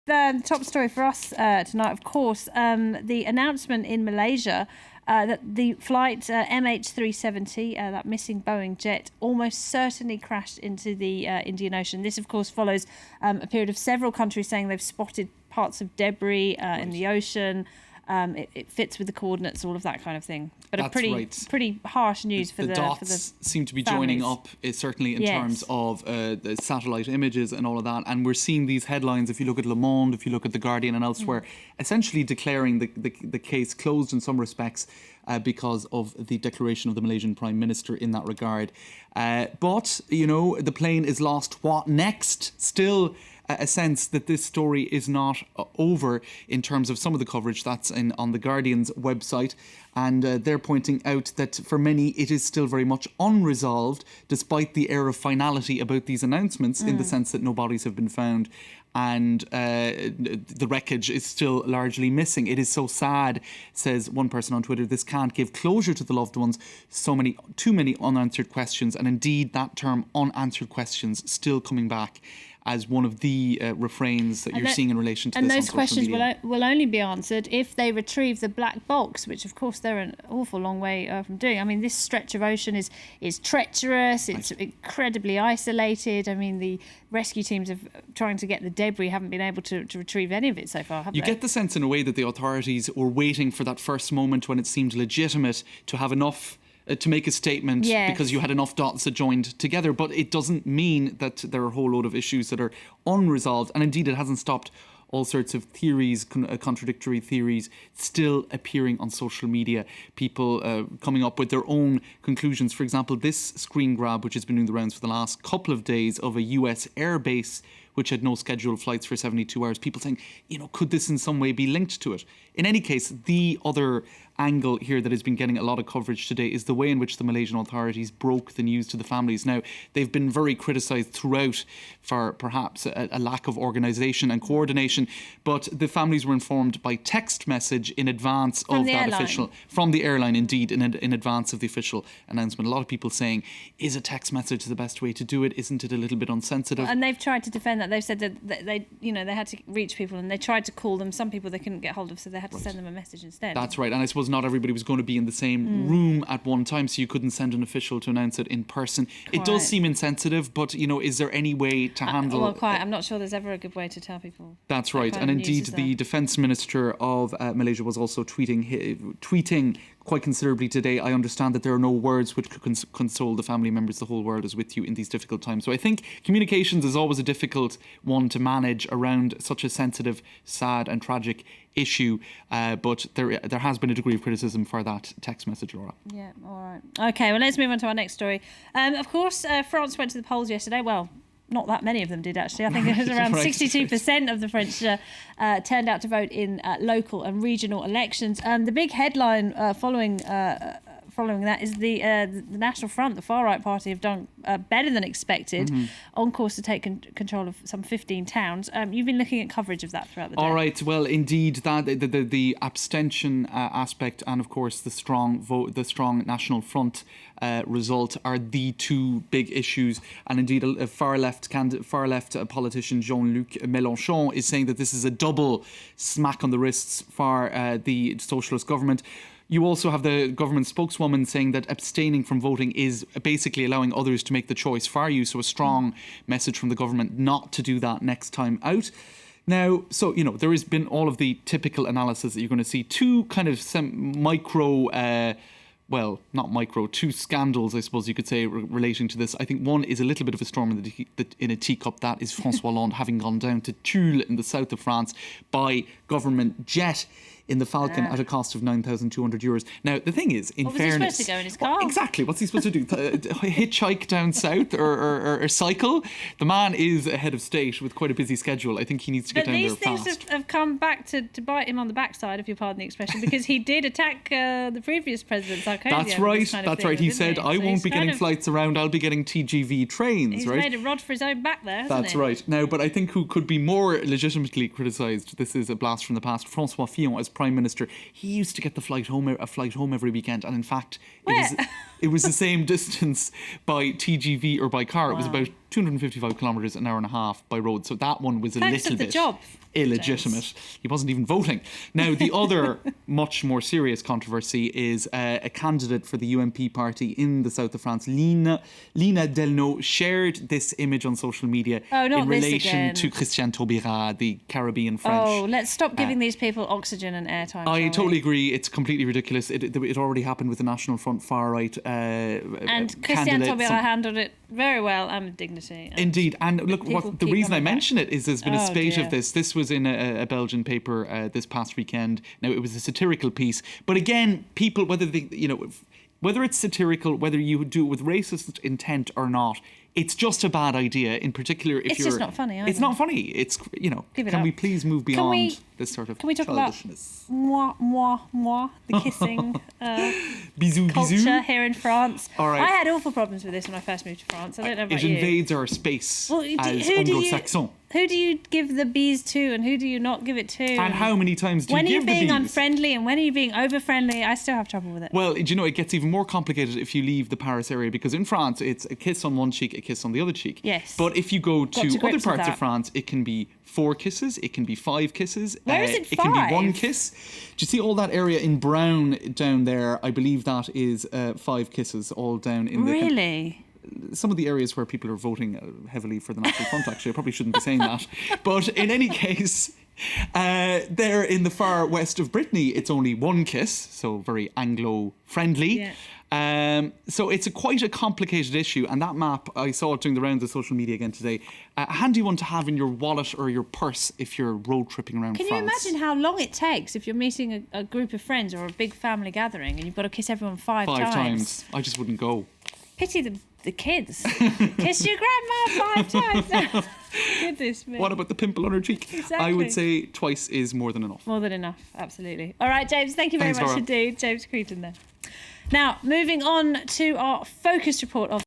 The top story for us tonight, of course, the announcement in Malaysia that the flight MH370, that missing Boeing jet, almost certainly crashed into the Indian Ocean. This, of course, follows a period of several countries saying they've spotted parts of debris in the ocean. It fits with the coordinates, all of that kind of thing. But That's pretty harsh news for the dots seem to be families. joining up, certainly in terms of the satellite images and all of that. And we're seeing these headlines, if you look at Le Monde, if you look at The Guardian and elsewhere, essentially declaring the case closed in some respects because of the declaration of the Malaysian Prime Minister in that regard. But, you know, the plane is lost. What next? Still a sense that this story is not over in terms of some of the coverage that's on The Guardian's website. And they're pointing out that for many it is still very much unresolved, despite the air of finality about these announcements, in the sense that no bodies have been found and the wreckage is still largely missing. It is so sad, says one person on Twitter, this can't give closure to the loved ones. Too many unanswered questions, and indeed that term unanswered questions still coming back as one of the refrains that you're seeing in relation to this on social media. And those questions will only be answered if they retrieve the black box, which of course they're an awful long way from doing. I mean, this stretch of ocean is treacherous, it's incredibly isolated. I mean, the rescue teams trying to get the debris haven't been able to retrieve any of it so far, have they? You get the sense in a way that the authorities were waiting for that first moment when it seemed legitimate to have enough to make a statement, because you had enough dots that joined together. But it doesn't mean that there are a whole load of issues that are unresolved. And indeed, it hasn't stopped all sorts of theories, contradictory theories, still appearing on social media. People coming up with their own conclusions. For example, this screen grab, which has been doing the rounds for the last couple of days, of a US airbase which had no scheduled flights for 72 hours. People saying, you know, could this in some way be linked to it? In any case, the other angle here that has been getting a lot of coverage today is the way in which the Malaysian authorities broke the news to the families. Now, they've been very criticised throughout for perhaps a lack of organisation and coordination, but the families were informed by text message in advance of that official, from the airline, indeed, in advance of the official announcement. A lot of people saying, is a text message the best way to do it? Isn't it a little bit unsensitive? And they've tried to defend that. They've said that they had to reach people, and they tried to call them. Some people they couldn't get hold of, so they had to send them a message instead. That's right. And I suppose not everybody was going to be in the same room at one time, so you couldn't send an official to announce it in person. It does seem insensitive, but, you know, is there any way to handle... Well, quite. I'm not sure there's ever a good way to tell people. That's right. And indeed, the Defence Minister of Malaysia was also tweeting quite considerably today. I understand that there are no words which could console the family members. The whole world is with you in these difficult times. So I think communications is always a difficult one to manage around such a sensitive, sad and tragic issue. But there has been a degree of criticism for that text message, Laura. Yeah, all right. OK, well, let's move on to our next story. Of course, France went to the polls yesterday. Well, not that many of them did, actually. I think it was around 62% of the French turned out to vote in local and regional elections. The big headline following that is the National Front, the far-right party, have done better than expected, on course to take control of some 15 towns. You've been looking at coverage of that throughout the day. All right, well, indeed, that the abstention aspect and, of course, the strong National Front result are the two big issues. And indeed, a far-left politician, Jean-Luc Mélenchon, is saying that this is a double smack on the wrists for the socialist government. You also have the government spokeswoman saying that abstaining from voting is basically allowing others to make the choice for you. So a strong message from the government not to do that next time out. Now, so, you know, there has been all of the typical analysis that you're going to see. Two kind of two scandals, I suppose you could say, relating to this. I think one is a little bit of a storm in a teacup. That is François Hollande having gone down to Tulle in the south of France by government jet in the Falcon at a cost of €9,200. Now, the thing is, in fairness... What was he supposed to go in his car? Exactly. What's he supposed to do? Hitchhike down south or cycle? The man is a head of state with quite a busy schedule. I think he needs to get down there fast. But these things have come back to bite him on the backside, if you pardon the expression, because he did attack the previous president, Sarkozy. That's right. He said, I won't be getting flights around, I'll be getting TGV trains, he's right? He's made a rod for his own back there, hasn't That's he? right. Now, but I think who could be more legitimately criticised, this is a blast from the past, François Fillon as Prime Minister. He used to get a flight home every weekend, and in fact it was the same distance by TGV or by car. Wow. It was about 255 kilometres an hour and a half by road. So that one was a Thanks little of the bit job, illegitimate. James. He wasn't even voting. Now, the other much more serious controversy is a candidate for the UMP party in the south of France, Lina Delno, shared this image on social media in relation to Christian Taubira, the Caribbean French. Oh, let's stop giving these people oxygen and airtime. I totally agree. It's completely ridiculous. It already happened with the National Front far-right and Christian Taubira handled it very well and with dignity. Indeed. And look, the reason I mention it is there's been a spate of this. This was in a Belgian paper this past weekend. Now, it was a satirical piece. But again, people, whether it's satirical, whether you do it with racist intent or not, it's just a bad idea. In particular, if it's just not funny. It's not funny. It's Can we please move beyond this sort of? Can we talk childishness? About moi, the kissing bisous, culture bisous here in France? All right. I had awful problems with this when I first moved to France. I don't know about you. you. It invades our space as Anglo-Saxon. Who do you give the bees to and who do you not give it to? And how many times do you give the bees? When are you being unfriendly and when are you being over-friendly? I still have trouble with it. Well, do you know, it gets even more complicated if you leave the Paris area, because in France, it's a kiss on one cheek, a kiss on the other cheek. Yes. But if you go to other parts of France, it can be 4 kisses, it can be 5 kisses. Where is it 5? It can be 1 kiss. Do you see all that area in brown down there? I believe that is 5 kisses all down in the... Really? Some of the areas where people are voting heavily for the National Front, actually. I probably shouldn't be saying that. But in any case, there in the far west of Brittany, it's only 1 kiss, so very Anglo-friendly. Yeah. So it's quite a complicated issue. And that map, I saw it doing the rounds of social media again today. A handy one to have in your wallet or your purse if you're road tripping around France. Can you imagine how long it takes if you're meeting a group of friends or a big family gathering and you've got to kiss everyone 5 times? 5 times. I just wouldn't go. Pity the kids. Kiss your grandma 5 times. Goodness me. What about the pimple on her cheek? Exactly. I would say twice is more than enough. More than enough, absolutely. All right, James, thank you very much indeed. James Creighton there. Now, moving on to our focus report of